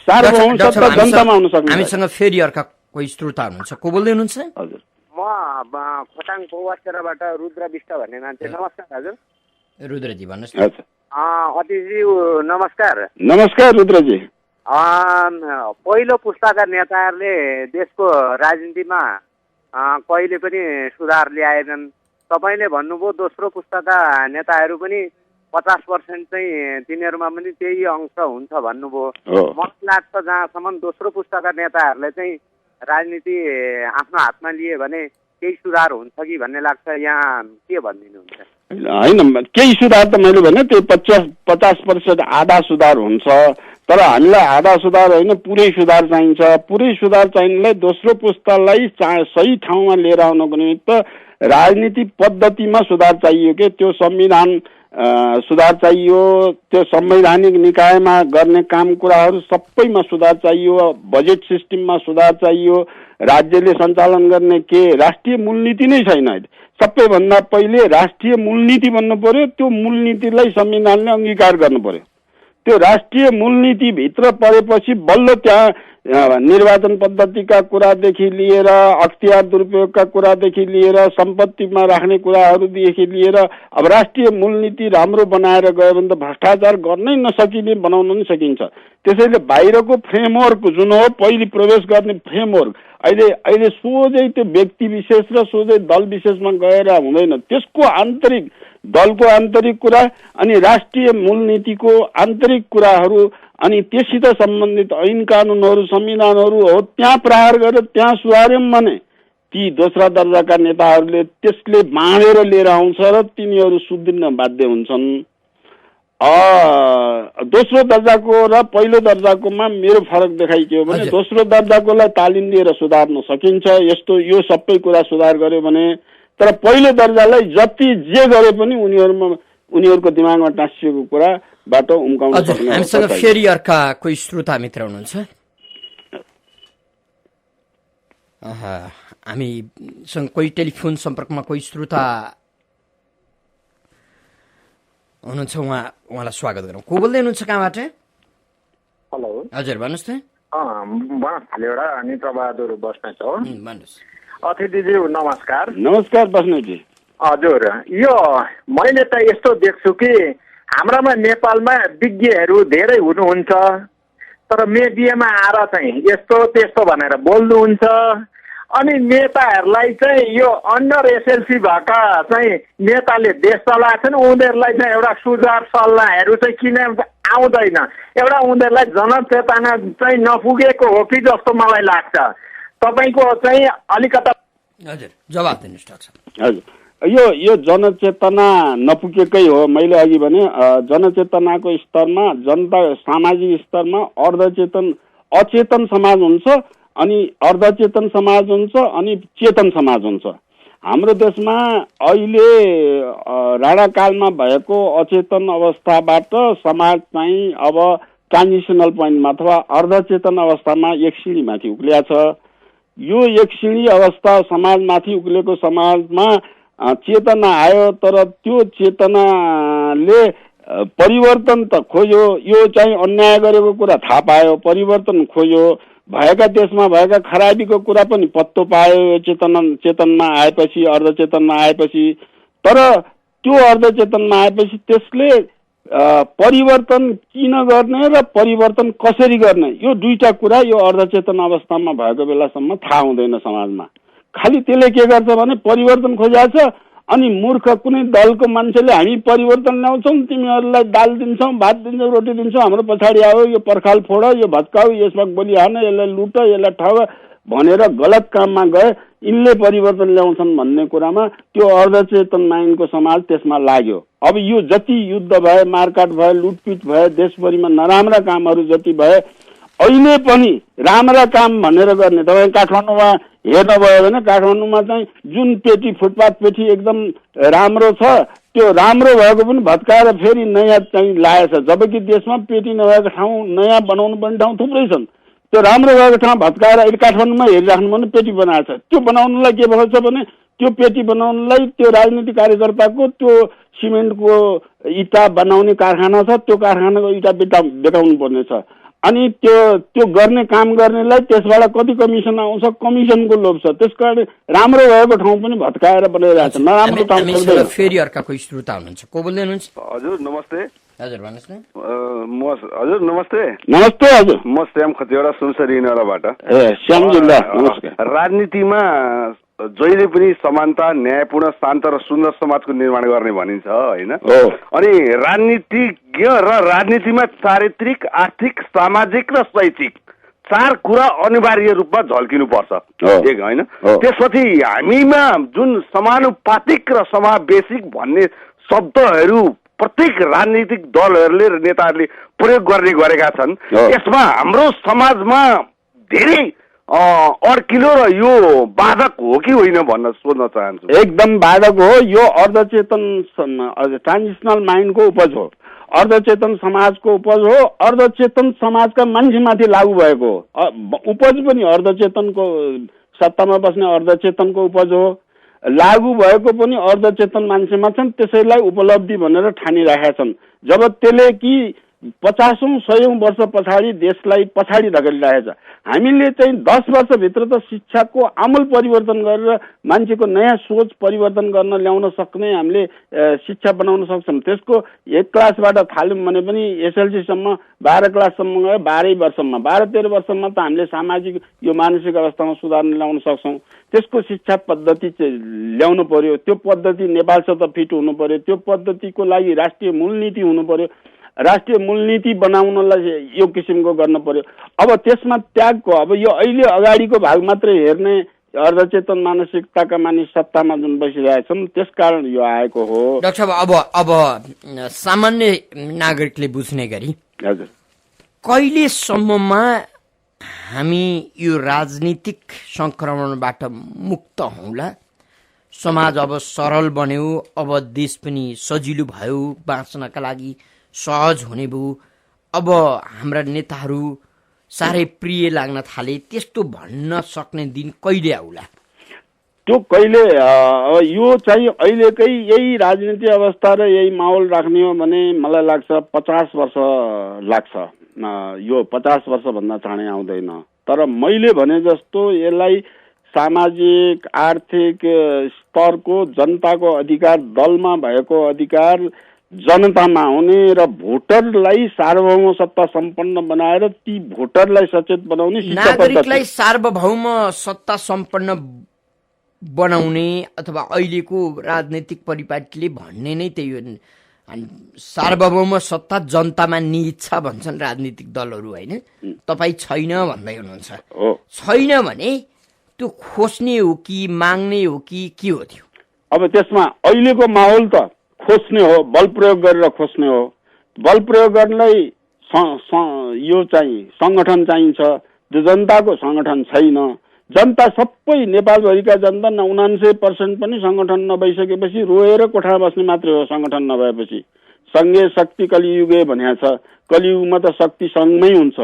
सार्वभौम सत्ता जनतामा हुन सक्ने। हामीसँग फेरि अर्का कोही श्रोता हुनुहुन्छ, को बोल्दै हुनुहुन्छ? हजुर, म खोटाङ पौवाचेराबाट रुद्र विष्ट भन्ने मान्छे। नमस्कार हजुर। रुद्रजी भन्नुहोस् न। अतिथि नमस्कार। नमस्कार रुद्रजी। पहिलो पुस्ताका नेताहरूले देशको राजनीतिमा कहिले पनि सुधार ल्याएनन्। तपाईँले भन्नुभयो दोस्रो पुस्ताका नेताहरू पनि 50% चाहिँ तिनीहरूमा पनि त्यही अंश हुन्छ भन्नुभयो। मलाई लाग्छ जहाँसम्म दोस्रो पुस्ताका नेताहरूले चाहिँ राजनीति आफ्नो हातमा लिए भने केही सुधार हुन्छ कि भन्ने लाग्छ। यहाँ के भनिदिनुहुन्छ? होइन, केही सुधार त मैले भने त्यो 50% आधा सुधार हुन्छ, तर हामीलाई आधा सुधार होइन, पुरै सुधार चाहिन्छ। पुरै सुधार चाहिनेलाई दोस्रो पुस्तालाई सही ठाउँमा लिएर आउनको निमित्त राजनीति पद्धतिमा सुधार चाहियो कि त्यो संविधान सुधार चाहियो, त्यो संवैधानिक निकायमा गर्ने काम कुराहरू सबैमा सुधार चाहियो, बजेट सिस्टममा सुधार चाहियो, राज्यले सञ्चालन गर्ने के राष्ट्रिय मूलनीति नै छैन। सबैभन्दा पहिले राष्ट्रिय मूलनीति बन्नु पर्यो, त्यो मूलनीतिलाई संविधानले अङ्गीकार गर्नु पर्यो। त्यो राष्ट्रिय मूलनीतिभित्र परेपछि बल्ल त्यहाँ निर्वाचन पद्धतिका कुरादेखि लिएर अख्तियार दुरुपयोगका कुरादेखि लिएर सम्पत्तिमा राख्ने कुराहरूदेखि लिएर अब राष्ट्रिय मूलनीति राम्रो बनाएर गयो भने त भ्रष्टाचार गर्नै नसकिने बनाउन पनि सकिन्छ। त्यसैले बाहिरको फ्रेमवर्क जुन हो पहिले प्रवेश गर्ने फ्रेमवर्क अहिले सोझै त्यो व्यक्ति विशेष र सोझै दल विशेषमा गएर हुँदैन। त्यसको आन्तरिक दलको आन्तरिक कुरा अनि राष्ट्रिय मूलनीतिको आन्तरिक कुराहरू अनि त्यससित सम्बन्धित ऐन कानुनहरू संविधानहरू हो त्यहाँ प्रहार गरेर त्यहाँ सुधार्यौँ भने ती दोस्रा दर्जाका नेताहरूले त्यसले बाँडेर लिएर आउँछ र तिनीहरू सुध्रिन बाध्य हुन्छन्। दोस्रो दर्जाको र पहिलो दर्जाकोमा मेरो फरक देखाइ के हो भने दोस्रो दर्जाकोलाई तालिम दिएर सुधार्न सकिन्छ, यस्तो यो सबै कुरा सुधार गर्यो भने। तर पहिलो दर्जालाई जति जे गरे पनि उनीहरूको दिमागमा टाँसिएको कुराबाट उम्काउन सक्ने। हामीसँग फेरि अर्का कोही श्रोता मित्र हुनुहुन्छ? हामीसँग कोही टेलिफोन सम्पर्कमा कोही श्रोता हुनुहुन्छ, उहाँलाई स्वागत गरौँ। को बोल्दै हुनुहुन्छ, कहाँबाट? हेलो, हजुर भन्नुहोस् त। म एउटा नित्रबहादुर बस्नेत हो। भन्नुहोस्। अतिथिज्यू नमस्कार। नमस्कार बस्नेतजी। हजुर, यो मैले त यस्तो देख्छु कि हाम्रामा नेपालमा विज्ञहरू धेरै हुनुहुन्छ, तर मिडियामा आएर चाहिँ यस्तो त्यस्तो भनेर बोल्नुहुन्छ। अनि नेताहरूलाई चाहिँ यो अन्डर एसएलसी भएका चाहिँ नेताले देश चलाएछन्, उनीहरूलाई चाहिँ एउटा सुझाव सल्लाहहरू चाहिँ किन आउँदैन? एउटा उनीहरूलाई जनचेतना चाहिँ नपुगेको हो कि जस्तो मलाई लाग्छ। तपाईँको चाहिँ अलिकता जवाब दिनुहोस् डाक्टर। हजुर, यो जनचेतना नपुगेकै हो। मैले अघि भने जनचेतनाको स्तरमा जनता सामाजिक स्तरमा अर्धचेतन अचेतन समाज हुन्छ अनि अर्धचेतन समाज हुन्छ अनि चेतन समाज हुन्छ। हाम्रो देशमा अहिले राणाकालमा भएको अचेतन अवस्थाबाट समाज चाहिँ अब ट्रान्जिसनल पोइन्टमा अथवा अर्धचेतन अवस्थामा एक सिँढी माथि उक्लिया छ। यो एक सिँढी अवस्था समाजमाथि उक्लेको समाजमा चेतना आयो, तर त्यो चेतनाले परिवर्तन त खोज्यो, यो चाहिँ अन्याय गरेको कुरा थाहा पायो, परिवर्तन खोज्यो, भएका देशमा भएका खराबीको कुरा पनि पत्तो पायो चेतनमा आएपछि, अर्धचेतनमा आएपछि। तर त्यो अर्धचेतनमा आएपछि त्यसले परिवर्तन किन गर्ने र परिवर्तन कसरी गर्ने यो दुईटा कुरा यो अर्धचेतन अवस्थामा भएको बेलासम्म थाहा हुँदैन समाजमा। खालि त्यसले के गर्छ भने परिवर्तन खोजेको छ अनि मूर्ख कुनै दलको मान्छेले हामी परिवर्तन ल्याउँछौँ, तिमीहरूलाई दाल दिन्छौँ, भात दिन्छौँ, रोटी दिन्छौँ, हाम्रो पछाडि आयो, यो पर्खाल फोड, यो भत्काउ, यसमा गोली हान, यसलाई लुट, यसलाई ठग भनेर गलत काममा गए यिनले परिवर्तन ल्याउँछन् भन्ने कुरामा त्यो अर्धचेतन माइन्डको समाज त्यसमा लाग्यो। अब यो जति युद्ध भए, मारकाट भए, लुटपिट भए, देशभरिमा नराम्रा कामहरू जति भए, अहिले पनि राम्रा काम भनेर गर्ने। तपाईँ काठमाडौँमा हेर्नुभयो भने काठमाडौँमा चाहिँ जुन पेटी फुटपाथ पेटी एकदम राम्रो छ त्यो राम्रो भएको पनि भत्काएर फेरि नयाँ चाहिँ लाएछ, जबकि देशमा पेटी नभएको ठाउँ नयाँ बनाउनु पर्ने ठाउँ थुप्रै छन्। त्यो राम्रो भएको ठाउँ भत्काएर अहिले काठमाडौँमा हेरिराख्नु भने पेटी बनाएको छ। त्यो बनाउनुलाई के भएको छ भने त्यो पेटी बनाउनुलाई त्यो राजनीतिक कार्यकर्ताको त्यो सिमेन्टको इँटा बनाउने कारखाना छ, त्यो कारखानाको इँटा बेकाउनु पर्ने छ। अनि त्यो गर्ने काम गर्नेलाई त्यसबाट कति कमिसन आउँछ, कमिसनको लोभ छ। त्यसकारण राम्रो भएको ठाउँ पनि भत्काएर बनाइरहेको छ, नराम्रो ठाउँ। फेरि अर्का कोही श्रोता हुनुहुन्छ, को बोल्दै हुनुहुन्छ? हजुर नमस्ते। हजुर भन्नुहोस् न। हजुर नमस्ते। नमस्ते हजुर, म श्याम खतिवडा सुनसरी इनराबाट। श्यामजी नमस्कार। राजनीतिमा जहिले पनि समानता, न्यायपूर्ण, शान्त र सुन्दर समाजको निर्माण गर्ने भनिन्छ होइन? अनि राजनीतिज्ञ र राजनीतिमा चारित्रिक, आर्थिक, सामाजिक र शैक्षिक चार कुरा अनिवार्य रूपमा झल्किनु पर्छ, एक होइन? त्यसपछि हामीमा जुन समानुपातिक र समावेशिक भन्ने शब्दहरू प्रत्येक राजनीतिक दलहरूले र नेताहरूले प्रयोग गर्ने गरेका छन्। यसमा हाम्रो समाजमा धेरै अड्किलो र यो बाधक हो कि होइन भन्न सोध्न चाहन्छु। एकदम बाधक हो। यो अर्धचेतन ट्रान्जिसनल माइन्डको उपज हो, अर्धचेतन समाजको उपज हो, अर्धचेतन समाजका मान्छेमाथि लागू भएको उपज पनि अर्धचेतनको सत्तामा बस्ने अर्धचेतनको उपज हो, लागू भएको पनि अर्धचेतन मान्छेमा छन्। त्यसैलाई उपलब्धि भनेर ठानिराखेका छन्। जब त्यसले कि 50औं 100औं वर्ष पछाडि देशलाई पछाडि धकेलिरहेछ। हामीले चाहिँ 10 वर्षभित्र त शिक्षाको आमूल परिवर्तन गरेर मान्छेको नयाँ सोच परिवर्तन गर्न ल्याउन सक्ने हामीले शिक्षा बनाउन सक्छौँ। त्यसको 1 क्लासबाट थाल्यौँ भने पनि एसएलसीसम्म 12 क्लाससम्म गयो 12 वर्षमा 12-13 वर्षमा त हामीले सामाजिक यो मानसिक अवस्थामा सुधार ल्याउन सक्छौँ। त्यसको शिक्षा पद्धति चाहिँ ल्याउनु पर्यो। त्यो पद्धति नेपालसित फिट हुनु पर्यो। त्यो पद्धतिको लागि राष्ट्रिय मूलनीति हुनु पर्यो। राष्ट्रिय मूलनीति बनाउनलाई यो किसिमको गर्न पर्यो। अब त्यसमा त्यागको अब यो अहिले अगाडिको भाग मात्रै हेर्ने अर्धचेतन मानसिकताका मानिस सत्तामा जुन बसिरहेछन् त्यसकारण यो आएको हो। डाक्टर साहब अब सामान्य नागरिकले बुझ्ने गरी हजुर कहिलेसम्ममा हामी यो राजनीतिक संक्रमणबाट मुक्त हौला? समाज अब सरल बन्यो, अब देश पनि सजिलो भयो, बाँच्नका लागि सहज हुने भयो। अब हाम्रा नेताहरू साह्रै प्रिय लाग्न थाले, त्यस्तो भन्न सक्ने दिन कहिले आउला? त्यो कहिले यो चाहिँ अहिलेकै यही राजनीति अवस्था र यही माहौल राख्ने हो भने मलाई लाग्छ 50 वर्ष लाग्छ। यो 50 वर्षभन्दा चाँडै आउँदैन। तर मैले भने जस्तो यसलाई सामाजिक आर्थिक स्तरको जनताको अधिकार, दलमा भएको अधिकार जनतामा आउने र भोटरलाई सार्वभौम सत्ता सम्पन्न बनाएर ती भोटरलाई सचेत बनाउने, नागरिकलाई सार्वभौम सत्ता सम्पन्न बनाउने अथवा अहिलेको राजनीतिक परिपाटीले भन्ने नै त्यही हो। सार्वभौम सत्ता जनतामा निहित छ भन्छन् राजनीतिक दलहरू, होइन? तपाईँ छैन भन्दै हुनुहुन्छ। छैन भने त्यो खोज्ने हो कि माग्ने हो कि के हो त्यो? अब त्यसमा अहिलेको माहौल त खोज्ने हो, बल प्रयोग गरेर खोज्ने हो। बल प्रयोग गर्नलाई यो चाहिँ संगठन चाहिन्छ। जो जनताको संगठन छैन, जनता सबै नेपालभरिका जनता 99% पनि संगठन नभइसकेपछि रोएर कोठामा बस्ने मात्रै हो। संगठन नभएपछि सङ्घे शक्ति कलियुगे भनेको छ। कलियुगमा त शक्ति सङ्घमै हुन्छ।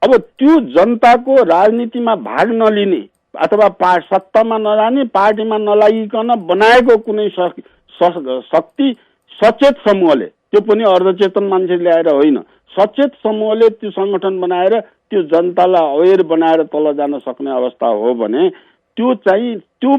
अब त्यो जनताको राजनीतिमा भाग नलिने अथवा सत्तामा नजाने, पार्टीमा नलागिकन बनाएको कुनै शक्ति सचेत समूहले, त्यो पनि अर्धचेतन मान्छे ल्याएर होइन, सचेत समूहले त्यो संगठन बनाएर त्यो जनतालाई अवेर बनाएर तल जान सक्ने अवस्था हो भने त्यो चाहिँ त्यो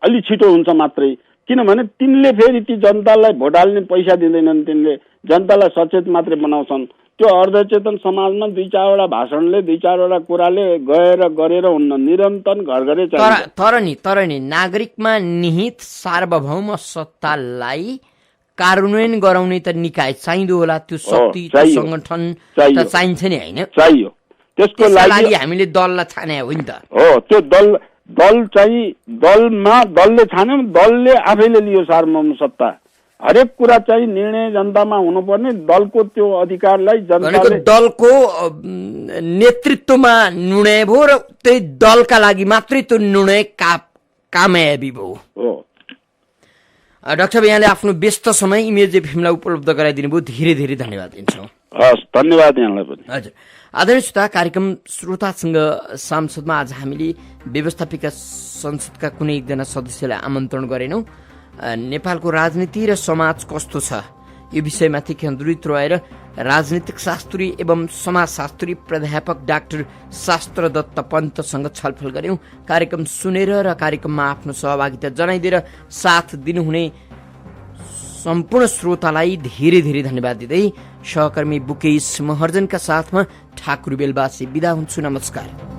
अलि छिटो हुन्छ मात्रै। किनभने तिनले फेरि ती जनतालाई भोट हाल्ने पैसा दिँदैनन्, तिनले जनतालाई सचेत मात्रै बनाउँछन्। त्यो अर्धचेतन समाजमा 2-4वटा भाषणले 2-4वटा कुराले गएर गरेर हुन्न, निरन्तर घर घरै तर नि नागरिकमा निहित सार्वभौम सत्तालाई कार्यान्वयन गराउने त निकाय चाहिँदो होला। त्यो शक्ति, त्यो संगठन त चाहिन्छ नि, होइन? चाहियो। त्यसको लागि हामीले दललाई छाने हो नि त। हो, त्यो दल चाहिँ दलले छान्यो, दलले आफैले लियो सार्वभौम सत्ता। हरेक कुरा चाहिँ निर्णय जनतामा हुनुपर्ने, दलको त्यो अधिकारलाई जनताले दलको नेतृत्वमा निर्णय भयो र त्यही दलका लागि मात्रै त्यो निर्णय कामयाबी भयो। डाक्टर यहाँले आफ्नो व्यस्त समय इमेज एफएमलाई उपलब्ध गराइदिनु भयो, धेरै धेरै धन्यवाद दिन्छौँ। हस्, धन्यवाद यहाँलाई पनि। हजुर, आदरणीय श्रोता, कार्यक्रम श्रोतासँग सांसदमा आज हामीले व्यवस्थापिका संसदका कुनै एकजना सदस्यलाई आमन्त्रण गरेनौँ। नेपालको राजनीति र समाज कस्तो छ यो विषयमाथि केन्द्रित रहेर राजनीतिक शास्त्री एवं समाजशास्त्री प्राध्यापक डाक्टर शास्त्रदत्त पन्तसँग छलफल गर्यौं। कार्यक्रम सुनेर र कार्यक्रममा आफ्नो सहभागिता जनाइदिएर साथ दिनुहुने सम्पूर्ण श्रोतालाई धेरै धेरै धन्यवाद दिँदै सहकर्मी बुकेश महर्जनका साथमा ठाकुर बेलबासी बिदा हुन्छु। नमस्कार।